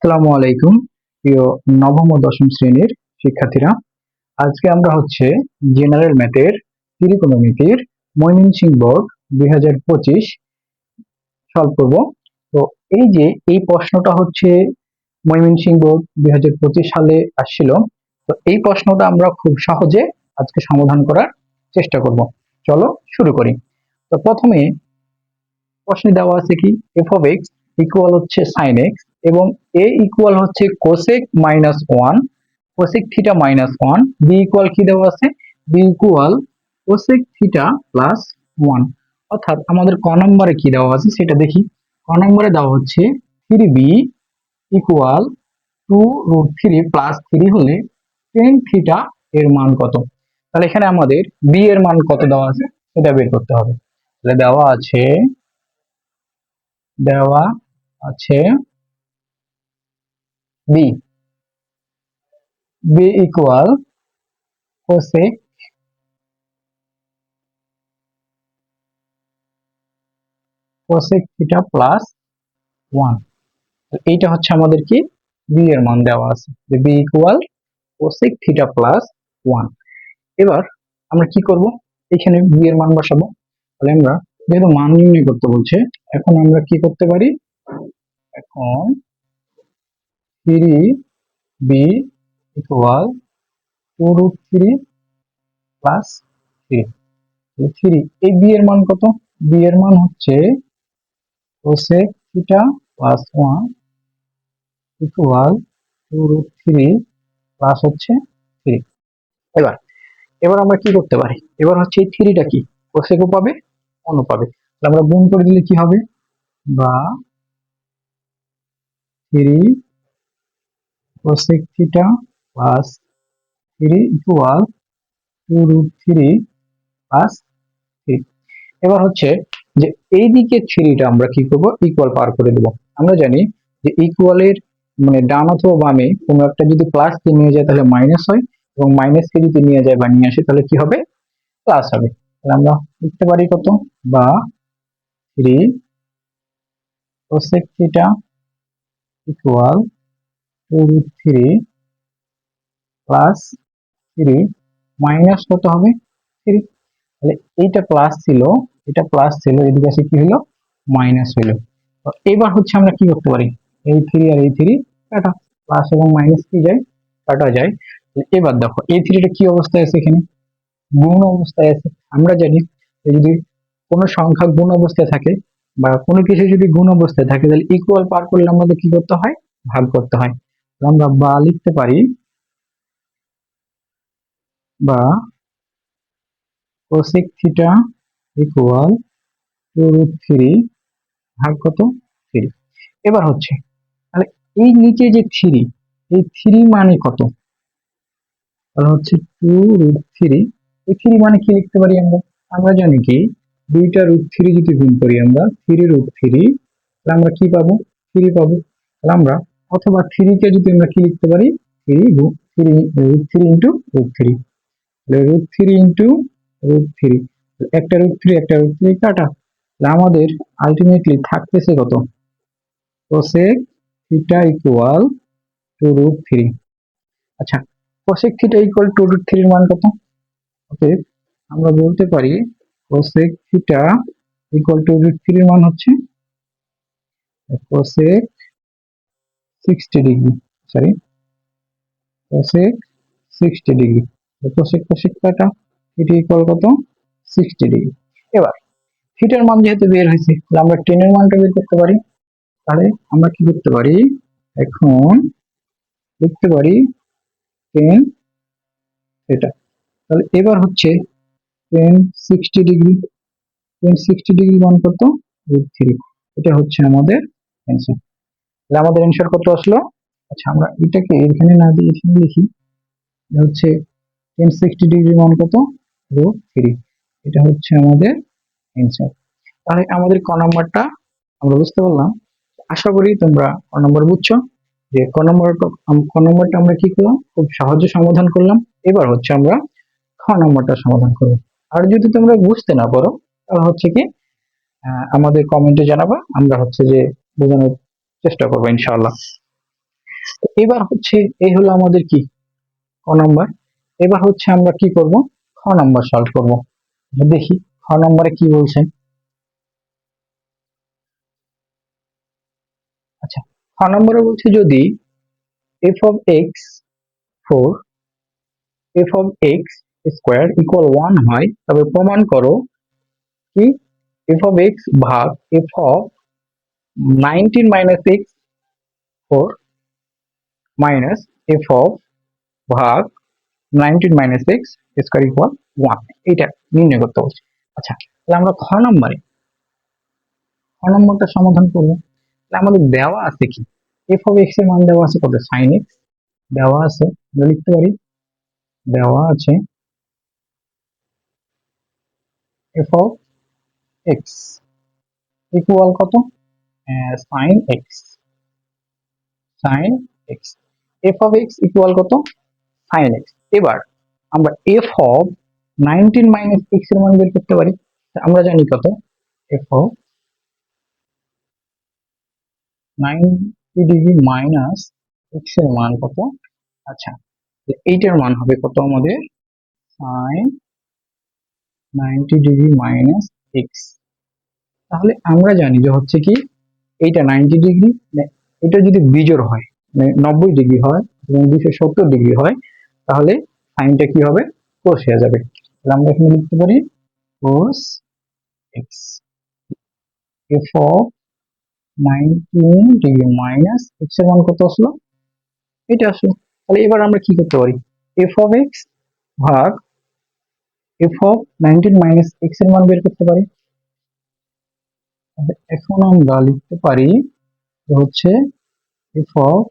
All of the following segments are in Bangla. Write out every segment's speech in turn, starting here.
আসসালামু আলাইকুম প্রিয় নবম ও দশম শ্রেণীর শিক্ষার্থীরা। আজকে আমরা জেনারেল ম্যাথের ত্রিকোণমিতির ময়মনসিংহ বোর্ড 2025 সলভ করব। তো এই প্রশ্নটা ময়মনসিংহ বোর্ড 2025 সালে আসছিল। তো এই প্রশ্নটা আমরা খুব সহজে আজকে সমাধান করার চেষ্টা করব। চলো শুরু করি। তো প্রথমে প্রশ্নে দেওয়া আছে কি F of X equal sine X এবং A equal cosec minus one, cosec theta minus one, B equal কি দেওয়া আছে, B equal cosec theta plus one. অর্থাৎ আমাদের ক নম্বরে কি দেওয়া আছে সেটা দেখি। ক নম্বরে দেওয়া হচ্ছে 3b ইকুয়াল 2√3 প্লাস 3 হলে টেন থিটা এর মান কত। তাহলে এখানে আমাদের বি এর মান কত দেওয়া আছে সেটা বের করতে হবে। তাহলে দেওয়া আছে B equal cosec theta plus one. এইটা আমাদের কি বি এর মান দেওয়া আছে, যে B equal cosec theta plus one. এবার আমরা কি করব, এখানে বি এর মান বসাবো। তাহলে আমরা যেহেতু মান নির্ণয় করতে বলছে, এখন আমরা কি করতে পারি, এখন 3b ইকুয়াল 2√3 প্লাস 3। এই বি এর মান কত, বি এর মান cosec theta plus one equal 2√3 plus 3। এবার এবার আমরা কি করতে পারি, এবার এই থ্রিটা কি কোসেকও পাবে ওয়ানও পাবে। আমরা গুণ করে দিলে কি হবে, বা 3 cosec theta plus 3 equal 2√3 plus 3। এবার যে এই দিকে থ্রিটা আমরা কি করব, ইকুয়াল পার করে দেব। আমরা জানি যে ইকুয়ালের মানে ডান অথবা বামে কোনো একটা যদি প্লাস কে নিয়ে যায় তাহলে মাইনাস হয়, এবং মাইনাস কে যদি নিয়ে যায় বা নিয়ে আসে তাহলে কি হবে, প্লাস হবে। তাহলে আমরা লিখতে পারি কত, বা 3 cosec theta equal 2√3 plus 3 minus কত হবে 3। তাহলে এইটা প্লাস ছিল, এদিকে আসে কি হলো, মাইনাস হলো। তো এবার আমরা কি করতে পারি, এই 3 আর এই 3 কাটা, প্লাস এবং মাইনাস কি যায়, কাটা যায়। এবার দেখো এই 3টা কি অবস্থায় আছে, এখানে গুণ অবস্থায় আছে। আমরা জানি যদি কোনো সংখ্যা গুণ অবস্থায় থাকে বা কোনো কিছু যদি গুণ অবস্থায় থাকে তাহলে ইকুয়াল পার করলে আমাদের কি করতে হয়, ভাগ করতে হয়। আমরা বা লিখতে পারি, বা কোসেক থিটা ইকুয়াল 2√3 ভাগ কত 3। এবার তাহলে এই নিচে যে 3, এই 3 মানে কত, তাহলে 2√3। এই 3 মানে কি লিখতে পারি আমরা, আমরা জানি কি দুইটা √3 যদি গুণ করি আমরা 3√3, তাহলে আমরা কি পাবো, 3 পাবো। তাহলে আমরা অথবা 3 কে যদি আমরা কি লিখতে পারি, 3 ইন্টু √3, √3 ইন্টু √3, একটা √3 একটা √3 কাটা। তাহলে আমাদের আলটিমেটলি থাকতেছে কত, কোসেক থিটা ইকুয়াল 2√3। আচ্ছা, কোসেক থিটা ইকুয়াল 2√3 এর মান কত, ওকে আমরা বলতে পারি কোসেক থিটা ইকুয়াল 2√3 এর মান cosec 60 degree, sorry cosec 60 degree. Cosec cosec কাটা, থিটা ইকুয়াল কত 60 ডিগ্রি। এবার থিটার মান যেহেতু বের হয়েছে, তাহলে আমরা টেন এর মানটা বের করতে পারি। তাহলে আমরা কি করতে পারি, এখন লিখতে পারি 10 থিটা। তাহলে এবার টেন 60 ডিগ্রি, টেন 60 ডিগ্রি মান কত, √3। এটা আমাদের অ্যান্সার। তাহলে আমাদের অ্যান্সার কত আসলো। আচ্ছা, আমরা এটাকে এখানে না দিয়ে এখানে লিখি, টেন 60 ডিগ্রি মান কত, √3। এটা আমাদের অ্যান্সার। তাহলে আমাদের ক নাম্বারটা আমরা বুঝতে পারলাম। আশা করি তোমরা ক নম্বর বুঝছো, যে ক নম্বরটা আমরা কি করলাম, খুব সহজে সমাধান করলাম। এবার আমরা খ নম্বরটা সমাধান করবো। আর যদি তোমরা বুঝতে না পারো তাহলে কি আমাদের কমেন্টে জানাবা, আমরা যে বোঝানোর চেষ্টা করবো ইনশাআল্লাহ। এবার হচ্ছে এই হলো আমাদের কি ক নাম্বার। এবার হচ্ছে আমরা কি করব, খ নাম্বার সলভ করব। দেখি খ নম্বরে কি বলছে। আচ্ছা, খ নম্বরে বলছে যদি F of x four F of x square equal 1 হয় তবে প্রমাণ করো কি এফ অফ এক্স ভাগ F of 19 minus x four minus F of ভাগ 19 মাইনাস এক্স স্কোয়ার ইকুয়াল 1, এটা নির্ণয় করতে বলছে। আচ্ছা, তাহলে আমরা খ নম্বরটা সমাধান করবো। তাহলে আমাদের দেওয়া আছে কি, এফ অফ এক্স এর মান দেওয়া আছে কত, সাইন এক্স দেওয়া আছে, আমরা লিখতে পারি দেওয়া আছে এফ অফ এক্স ইকুয়াল কত, sine X, sine X, F of X equal কত, সাইন এক্স। এবার আমরা এফ অফ 19 মাইনাস এক্স এর মান বের করতে পারি। আমরা জানি কত, F of 90 degree minus x এর মান কত। আচ্ছা, এইটার মান হবে কত আমাদের, সাইন 90 ডিগ্রি মাইনাস এক্স। তাহলে আমরা জানি যে হচ্ছে কি এইটা 90 ডিগ্রি, এটা যদি বিজোড় হয় মানে 90 ডিগ্রি হয় এবং 270 ডিগ্রি হয় তাহলে সাইনটা কি হবে, কোস হয়ে যাবে। তাহলে আমরা এখানে লিখতে পারি cos x, F of 19 degree minus x এর মান কত আসলো, এটা আসলো। তাহলে এবার আমরা কি করতে পারি, এফ অফ এক্স ভাগ এফ অফ 19 মাইনাস এক্স এর মান বের করতে পারি। এখন আমরা লিখতে পারি যে হচ্ছে এফ অফ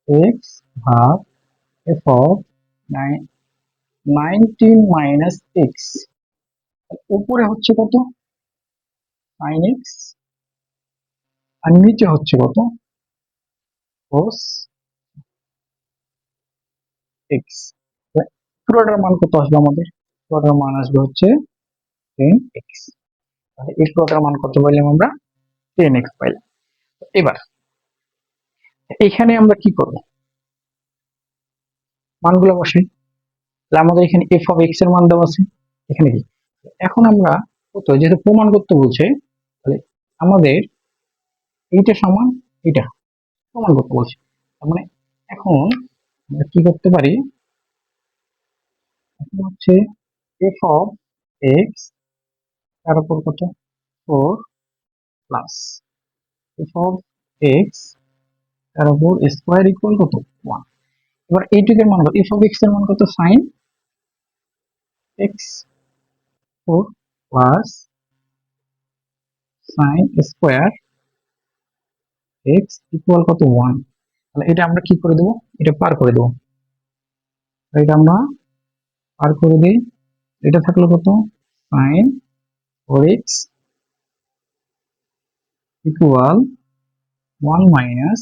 এক্স ভাগ এফ অফ 19 মাইনাস এক্স, উপরে হচ্ছে কত সাইন এক্স আর নিচে হচ্ছে কত কোস এক্স। পুরোটার মান কত আসবে আমাদের, পুরোটার মান আসবে হচ্ছে 10x। তাহলে এই পুরোটার মান কত পাইলাম আমরা, 10x পাইলাম। এবার এখানে আমরা কি করব, মানগুলো বসাই। তাহলে আমাদের এখানে এফ অফ এক্স এর মান দেওয়া আছে, এখানে কি, এখন আমরা কত যেহেতু প্রমাণ করতে বলছে তাহলে আমাদের এইটা সমান এটা প্রমাণ করতে বলছে। তার মানে এখন আমরা কি করতে পারি, এখন হচ্ছে এফ অফ এক্স তার উপর কত 4 প্লাস এফ অফ এক্স তার উপর স্কোয়ার ইকুয়াল কত 1। এবার এইটুকের মান কত, এফ অফ এক্স এর মান কত sine X 4 plus sine square X equal কত 1। তাহলে এটা আমরা কি করে দেবো, এটা পার করে দেবো, এটা আমরা পার করে দিই। এটা থাকলো কত sine 4x equal 1 minus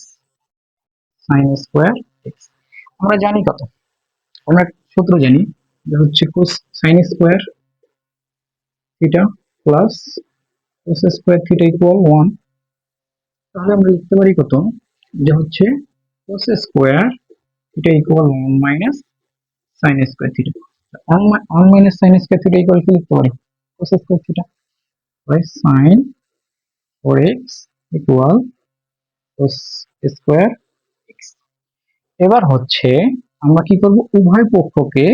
sine square x. আমরা জানি কত, আমরা সূত্র জানি যে হচ্ছে cos sine square theta plus cos square theta equal 1। তাহলে আমরা লিখতে পারি কত, যে হচ্ছে cos square theta equal 1 minus sine square theta. 1 minus sine square theta equal কি লিখতে পারি, cos square theta by sine 4x equal cos square x. এবার হচ্ছে আমরা কি করব, উভয় পক্ষকে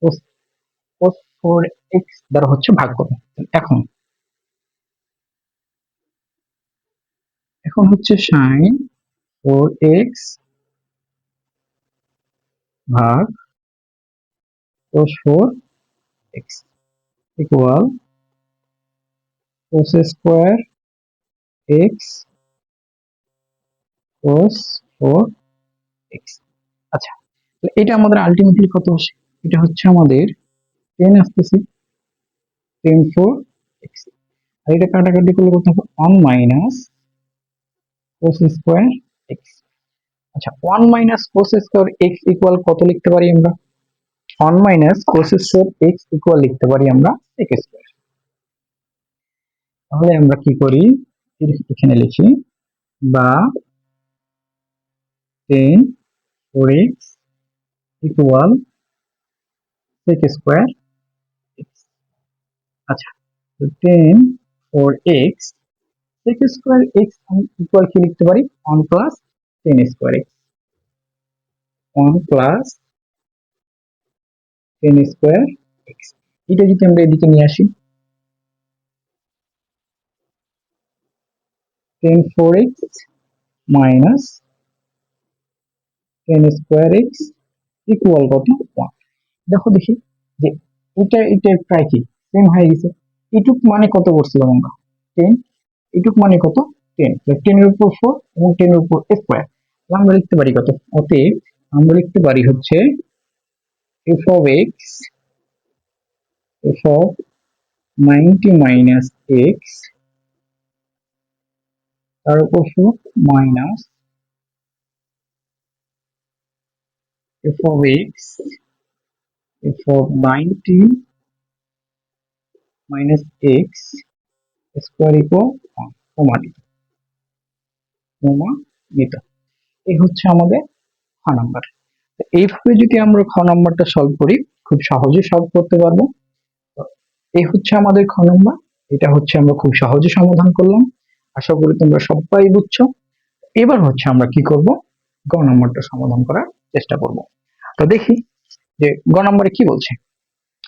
cos 4x দ্বারা হচ্ছে ভাগ করব। এখন এখন হচ্ছে sin 4x ভাগ cos 4x equal cos square x cos 4x। আচ্ছা, এটা আমাদের আলটিমেটলি কত আসে, এটা হচ্ছে আমাদের 10 আসতেছে 10 4x। আর এটা কাটাকাটি করলে কত হবে 1 মাইনাস cos স্কোয়ার x। আচ্ছা, 1 minus cos square x equal কত লিখতে পারি আমরা, 1 minus cos square x equal লিখতে পারি আমরা sec স্কোয়ার। তাহলে আমরা কি করি, এখানে লিখি বা 10 4x equal sec square x। আচ্ছা, তো 10 4x sec square x equal কি লিখতে পারি 1 plus 10 square x, 1 plus 10 square x। এটা যদি আমরা এদিকে নিয়ে আসি 10 4x minus 10 square x equal কত 1। দেখো দেখি যে এটা প্রায় কি সেম হয়ে গেছে। এটুক মানে কত করছিলাম আমরা 10, এটুক মানে কত 10, 10 এর উপর 4 এবং 10 এর উপর স্কয়ার। আমরা লিখতে পারি কত, অতএব আমরা লিখতে পারি হচ্ছে f of x, f of 90 minus x তার উপর 4 minus f of x, f of 90 minus x square equal 1 প্রমাণিত। এই হচ্ছে আমাদের খ নাম্বার। এইভাবে যদি আমরা খ নাম্বারটা সলভ করি খুব সহজে সলভ করতে পারবো। এই হচ্ছে আমাদের খ নাম্বার, এটা হচ্ছে আমরা খুব সহজে সমাধান করলাম। আশা করি তোমরা সবাই বুঝছো। এবার হচ্ছে আমরা কি করব, গ নাম্বারটা সমাধান করার চেষ্টা করব। তো দেখি যে গ নাম্বারে কি বলছে।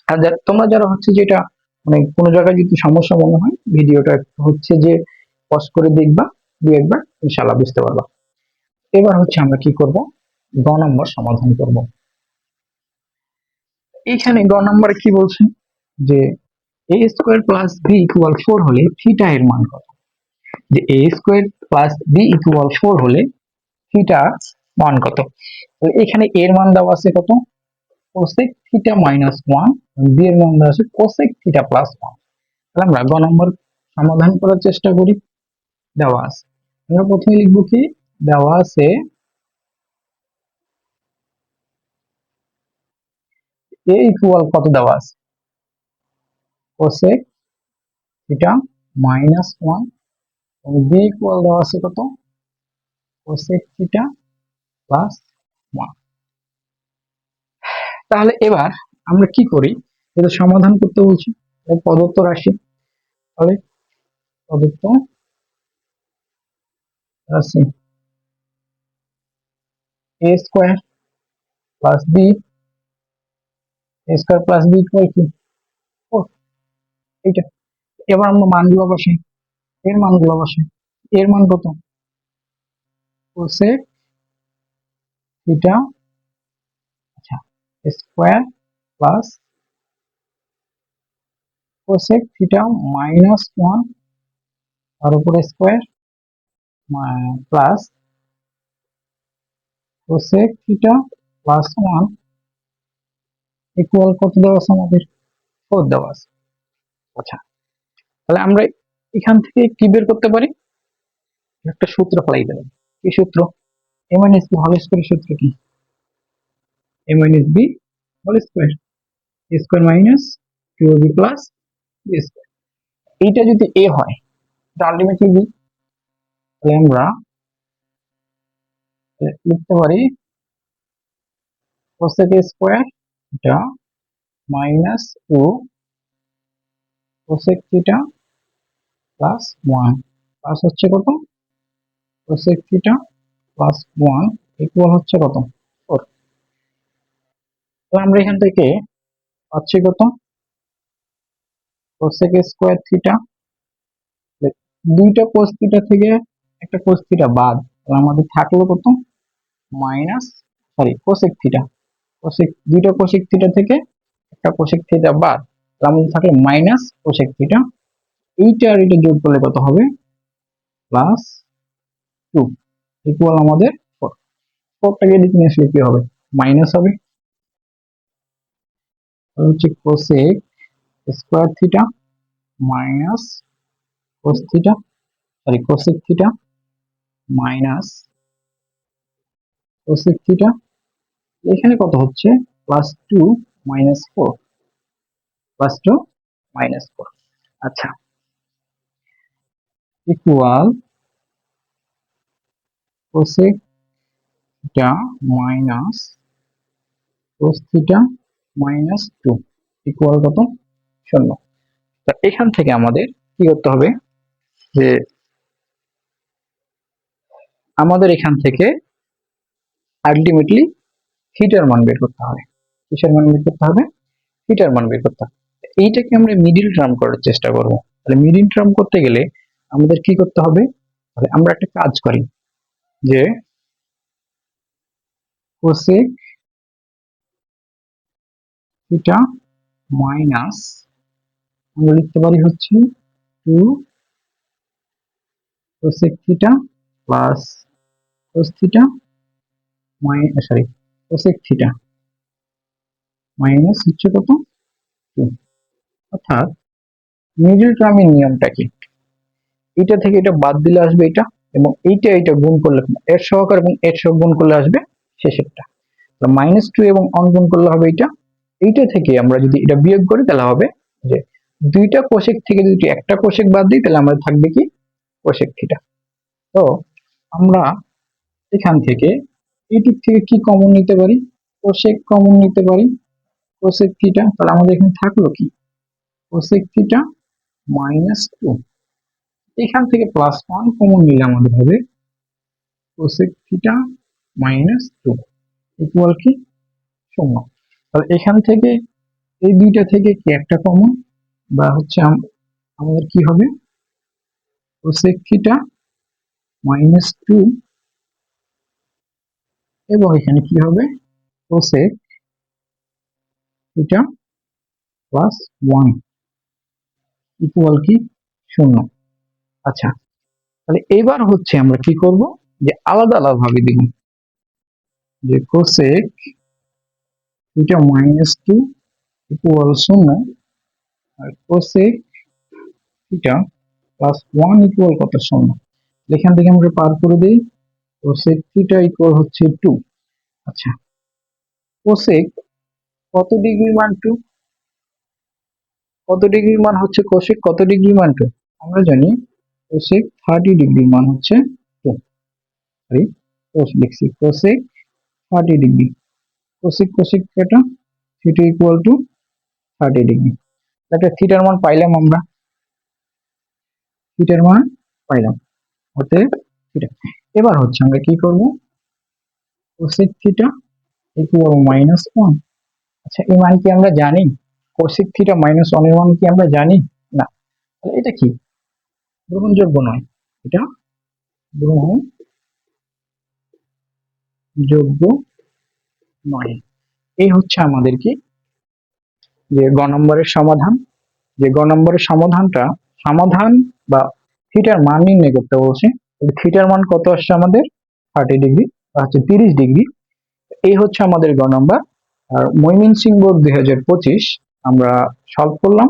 আর তোমরা যারা হচ্ছে যেটা মানে কোনো জায়গায় যদি সমস্যা মনে হয় ভিডিওটা হচ্ছে যে পজ করে দেখবা, দু একবার ইনশাআল্লাহ বুঝতে পারবা। এবার হচ্ছে আমরা কি করব, গ নম্বর সমাধান করব। এইখানে গ নম্বরে কি বলছে যে a square plus b equal 4 হলে থিটা এর মান কত। যে a square plus b equal 4 হলে থিটা মান কত। তাহলে এখানে a এর মান দেওয়া আছে কত কোসেক থিটা মাইনাস 1, b এর মান দেওয়া আছে কোসেক থিটা প্লাস 1। তাহলে আমরা গ নম্বর সমাধান করার চেষ্টা করি। দেওয়া আছে, আমরা প্রথমে লিখবো কি, দেওয়া আছে a ইকুয়াল কত দেওয়া আছে কোসেক থিটা মাইনাস 1 এবং b ইকুয়াল দেওয়া আছে কত কোসেক থিটা প্লাস 1। তাহলে এবার আমরা কি করি, এটা সমাধান করতে বলছি প্রদত্ত রাশি। তাহলে প্রদত্ত রাশি a square plus b, a square plus b equal কি 4, এইটা। এবার আমরা মানগুলো বসাই, এর মানগুলো বসাই। এর মান কত কোসেক থিটা, আচ্ছা square plus cosec theta minus 1 তার উপরে square plus cosec theta plus 1 equal কত দেওয়া আছে আমাদের 4 দেওয়া আছে। আচ্ছা, তাহলে আমরা এখান থেকে কি বের করতে পারি, একটা সূত্র ফেলাই দেব। কি সূত্র, a minus b whole square সূত্র কি, a minus b whole square, a square minus 2ab plus b square. এইটা যদি a হয় এটা আলটিমেটলি b। তাহলে আমরা লিখতে পারি কোসেক স্কয়ার এটা minus 2 cosec theta plus 1 plus হচ্ছে কত কোসেক থিটা প্লাস 1 ইকুয়াল হচ্ছে কত 4। তাহলে আমরা এখান থেকে পাচ্ছি কত কোসেক স্কয়ার থিটা, দুইটা কোস থিটা থেকে একটা কোস থিটা বাদ, তাহলে আমাদের থাকলো কত minus, sorry cosec theta, cosec দুইটা কোসেক থিটা থেকে একটা কোসেক থিটা বাদ, তাহলে আমাদের থাকলো মাইনাস কোসেক থিটা। এইটা আর এটা যোগ করলে কত হবে প্লাস 2 ইকুয়াল আমাদের 4। 4টাকে এদিকে নিয়ে আসলে কি হবে মাইনাস হবে, হচ্ছে cosec square theta minus cos theta, sorry cosec theta minus cosec theta. এখানে কত হচ্ছে প্লাস 2 মাইনাস 4, প্লাস 2 মাইনাস 4। আচ্ছা, equal cosec theta minus cos theta minus 2 equal কত? 0। তা এখান থেকে আমাদের কি করতে হবে, যে আমাদের এখান থেকে আলটিমেটলি থিটার মান বের করতে হবে। কিসের মান বের করতে হবে? থিটার মান বের করতে হবে। এইটাকে আমরা মিডিল টার্ম করার চেষ্টা করব। তাহলে মিডিল টার্ম করতে গেলে আমাদের কি করতে হবে? তাহলে আমরা একটা কাজ করি, যে কোসেক থিটা মাইনাস আমরা লিখতে পারি হচ্ছে 2 cosec theta plus cos theta cosec theta minus হচ্ছে কত? 2। অর্থাৎ মিডল টার্মের নিয়মটা কি? এটা থেকে এটা বাদ দিলে আসবে এটা, এবং এটা গুণ করলে এর সহকার এবং এর সহগ গুণ করলে আসবে শেষেরটা। -2 এবং অন গুণ করলে হবে এইটা থেকে আমরা যদি এটা বিয়োগ করি তাহলে হবে যে দুইটা কোশেক থেকে যদি একটা কোশেক বাদ দিই তাহলে আমাদের থাকবে কি? Cosec theta. তো আমরা এখান থেকে এই দিক থেকে কি কমন নিতে পারি? কোশেক কমন নিতে পারি, কোশেক থিটা। তাহলে আমাদের এখানে থাকলো কি? Cosec theta -2। এখান থেকে +1 কমন নিলে আমাদের হবে কোসেক থিটা -2 ইকুয়াল কি? 0। তাহলে এখান থেকে এই দুইটা থেকে কি একটা কমন, বা হচ্ছে আমাদের কি হবে? কোসেক থিটা -2 এবং এখানে কি হবে? কোসেক থিটা +1 ইকুয়াল কি? 0। আচ্ছা, তাহলে এবার হচ্ছে আমরা কি করব, যে আলাদা আলাদা ভাবে দিব, যে কোসেক থিটা -2 ইকুয়াল 0 আর কোসেক থিটা +1 ইকুয়াল কত? 0। এখান থেকে আমরা পার করে দেই, কোসেক থিটা ইকুয়াল হচ্ছে 2। আচ্ছা, কোসেক কত ডিগ্রি মান 2? কত ডিগ্রি মান হচ্ছে কোসেক? কত ডিগ্রি মান 2? আমরা জানি কোসেক 30 ডিগ্রি মান হচ্ছে 2। সরি, কোস লিখছি, কোসেক 30 ডিগ্রি। কোসেক কোসেক কাটা, থিটা ইকুয়াল টু 30 ডিগ্রি। একটা থিটার মান পাইলাম, আমরা থিটার মান পাইলাম, অতএব থিটা। এবার হচ্ছে আমরা কি করব? Cosec theta equal -1। আচ্ছা, এই মান কি আমরা জানি? কোসেক থিটা -1 এর মান কি আমরা জানি? না। তাহলে এটা কি? গ্রহণযোগ্য নয়, এটা গ্রহণযোগ্য নয়। এই হচ্ছে আমাদের কি, যে গ নম্বরের সমাধান। যে গ নম্বরের সমাধান বা থিটার মান নির্ণয় করতে বলছে। থিটার মান কত আসছে আমাদের? 30 ডিগ্রি, হচ্ছে 30 ডিগ্রি। এই হচ্ছে আমাদের গ নম্বর। আর ময়মনসিংহ বোর্ড 2025 আমরা সলভ করলাম।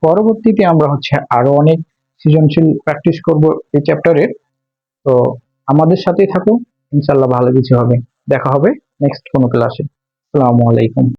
পরবর্তীতে আমরা হচ্ছে আরো অনেক সৃজনশীল প্র্যাকটিস করব এই চ্যাপ্টারের। তো আমাদের সাথেই থাকো, ইনশাল্লাহ ভালো কিছু হবে। দেখা হবে নেক্সট কোনো ক্লাসে। আসসালামু আলাইকুম।